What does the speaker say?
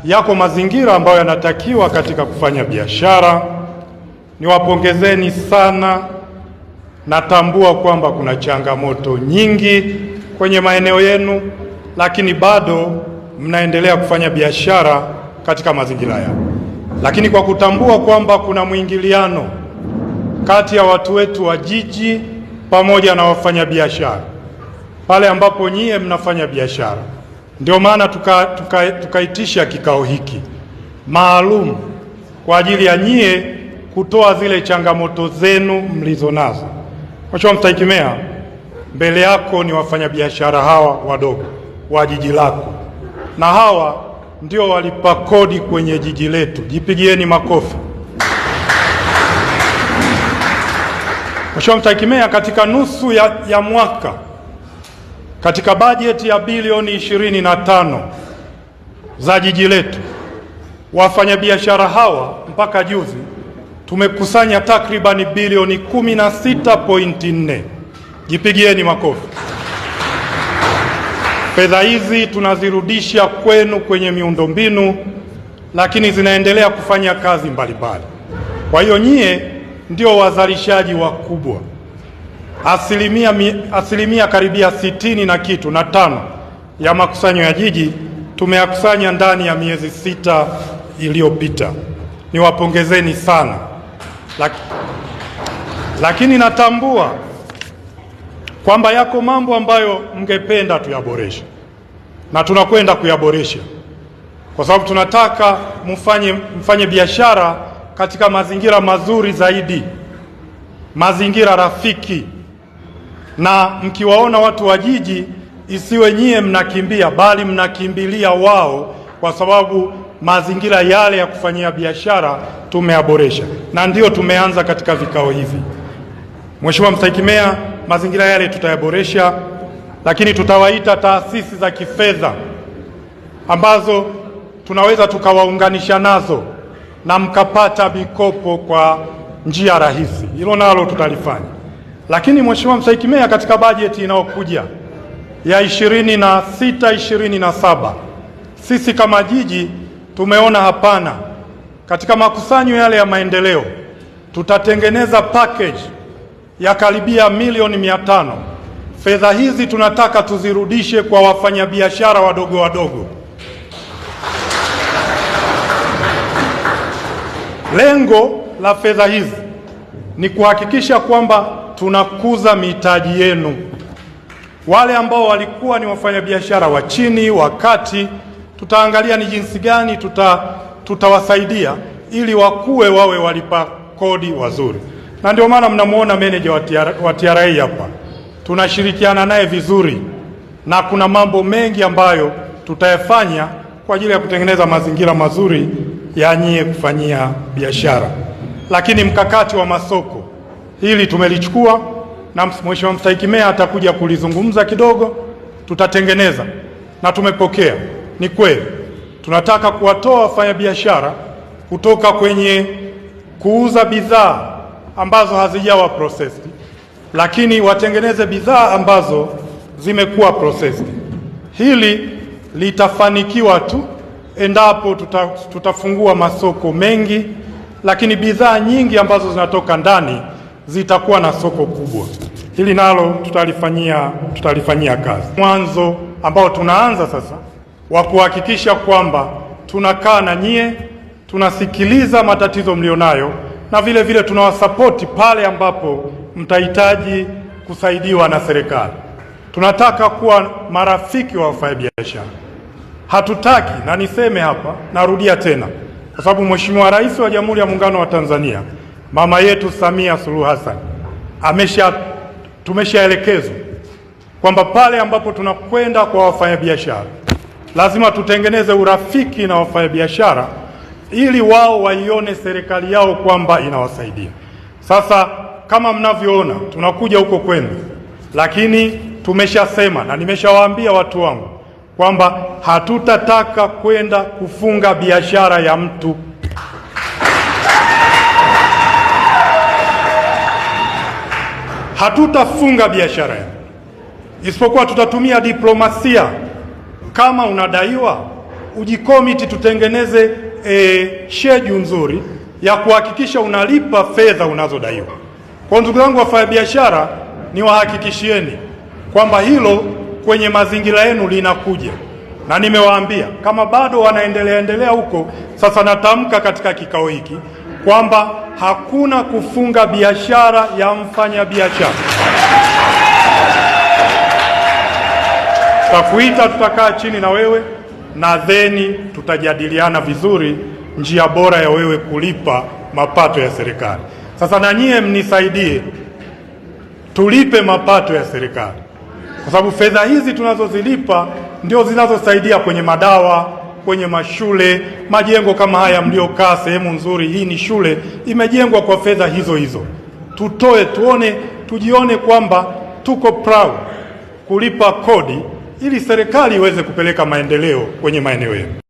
yako mazingira ambayo yanatakiwa katika kufanya biashara. Niwapongezeni sana. Natambua kwamba kuna changamoto nyingi kwenye maeneo yenu, lakini bado mnaendelea kufanya biashara katika mazingira yao. Lakini kwa kutambua kwamba kuna mwingiliano kati ya watu wetu wa jiji pamoja na wafanyabiashara pale ambapo nyie mnafanya biashara, ndio maana tukaitisha kikao hiki maalum kwa ajili ya nyie kutoa zile changamoto zenu mlizo nazo. Mheshimiwa Mstahiki Meya, mbele yako ni wafanyabiashara hawa wadogo wa jiji lako, na hawa ndio walipa kodi kwenye jiji letu. Jipigieni makofi. Mheshimiwa Mstahiki Meya, katika nusu ya mwaka, katika bajeti ya bilioni 25 za jiji letu, wafanyabiashara hawa mpaka juzi tumekusanya takribani bilioni 16.4. Jipigieni makofi. Fedha hizi tunazirudisha kwenu kwenye miundombinu, lakini zinaendelea kufanya kazi mbalimbali. Kwa hiyo nyie ndio wazalishaji wakubwa. Asilimia karibia 60 na kitu na 5 ya makusanyo ya jiji tumeyakusanya ndani ya miezi 6 iliyopita. Niwapongezeni sana. Lakini natambua kwamba yako mambo ambayo mngependa tuyaboreshe, na tunakwenda kuyaboresha kwa sababu tunataka mfanye biashara katika mazingira mazuri zaidi, mazingira rafiki, na mkiwaona watu wa jiji isiwe nyie mnakimbia, bali mnakimbilia wao, kwa sababu mazingira yale ya kufanyia biashara tumeyaboresha, na ndio tumeanza katika vikao hivi. Mheshimiwa Mstahiki Meya, mazingira yale tutayaboresha, lakini tutawaita taasisi za kifedha ambazo tunaweza tukawaunganisha nazo na mkapata mikopo kwa njia rahisi. Hilo nalo tutalifanya. Lakini Mheshimiwa Mstahiki Meya, katika bajeti inayokuja ya 26-27 sisi kama jiji tumeona hapana, katika makusanyo yale ya maendeleo tutatengeneza package ya karibia milioni 500. Fedha hizi tunataka tuzirudishe kwa wafanyabiashara wadogo wadogo. Lengo la fedha hizi ni kuhakikisha kwamba tunakuza mitaji yenu. Wale ambao walikuwa ni wafanyabiashara wa chini, wa kati, tutaangalia ni jinsi gani tutawasaidia ili wakue, wawe walipa kodi wazuri. Na ndio maana mnamuona meneja wa TRA hapa, tunashirikiana naye vizuri, na kuna mambo mengi ambayo tutayafanya kwa ajili ya kutengeneza mazingira mazuri ya nyie kufanyia biashara. Lakini mkakati wa masoko, hili tumelichukua na Mheshimiwa Mstahiki Meya atakuja kulizungumza kidogo. Tutatengeneza na tumepokea. Ni kweli tunataka kuwatoa wafanyabiashara kutoka kwenye kuuza bidhaa ambazo hazijawa processed, lakini watengeneze bidhaa ambazo zimekuwa processed. Hili litafanikiwa tu endapo tutafungua masoko mengi, lakini bidhaa nyingi ambazo zinatoka ndani zitakuwa na soko kubwa. Hili nalo tutalifanyia kazi. Mwanzo ambao tunaanza sasa wa kuhakikisha kwamba tunakaa na nyie, tunasikiliza matatizo mlionayo, na vile vile tunawasapoti pale ambapo mtahitaji kusaidiwa na serikali. Tunataka kuwa marafiki wa wafanyabiashara. Hatutaki, na niseme hapa, narudia tena, kwa sababu Mheshimiwa Rais wa Jamhuri ya Muungano wa Tanzania, mama yetu Samia Suluhu Hassan, tumeshaelekezwa kwamba pale ambapo tunakwenda kwa wafanyabiashara lazima tutengeneze urafiki na wafanyabiashara ili wao waione serikali yao kwamba inawasaidia. Sasa kama mnavyoona tunakuja huko kwenu, lakini tumeshasema na nimeshawaambia watu wangu kwamba hatutataka kwenda kufunga biashara ya mtu. Hatutafunga biashara ya mtu, isipokuwa tutatumia diplomasia. Kama unadaiwa ujikomiti, tutengeneze schedule nzuri ya kuhakikisha unalipa fedha unazodaiwa. Kwa ndugu zangu wafanyabiashara, niwahakikishieni kwamba hilo kwenye mazingira yenu linakuja, na nimewaambia kama bado wanaendelea huko. Sasa natamka katika kikao hiki kwamba hakuna kufunga biashara ya mfanyabiashara. Tutakuita, tutakaa chini na wewe na theni tutajadiliana vizuri njia bora ya wewe kulipa mapato ya serikali. Sasa na nyie mnisaidie tulipe mapato ya serikali, kwa sababu fedha hizi tunazozilipa ndio zinazosaidia kwenye madawa, kwenye mashule, majengo kama haya mliokaa sehemu nzuri. Hii ni shule imejengwa kwa fedha hizo hizo. Tutoe, tujione kwamba tuko proud kulipa kodi ili serikali iweze kupeleka maendeleo kwenye maeneo yetu.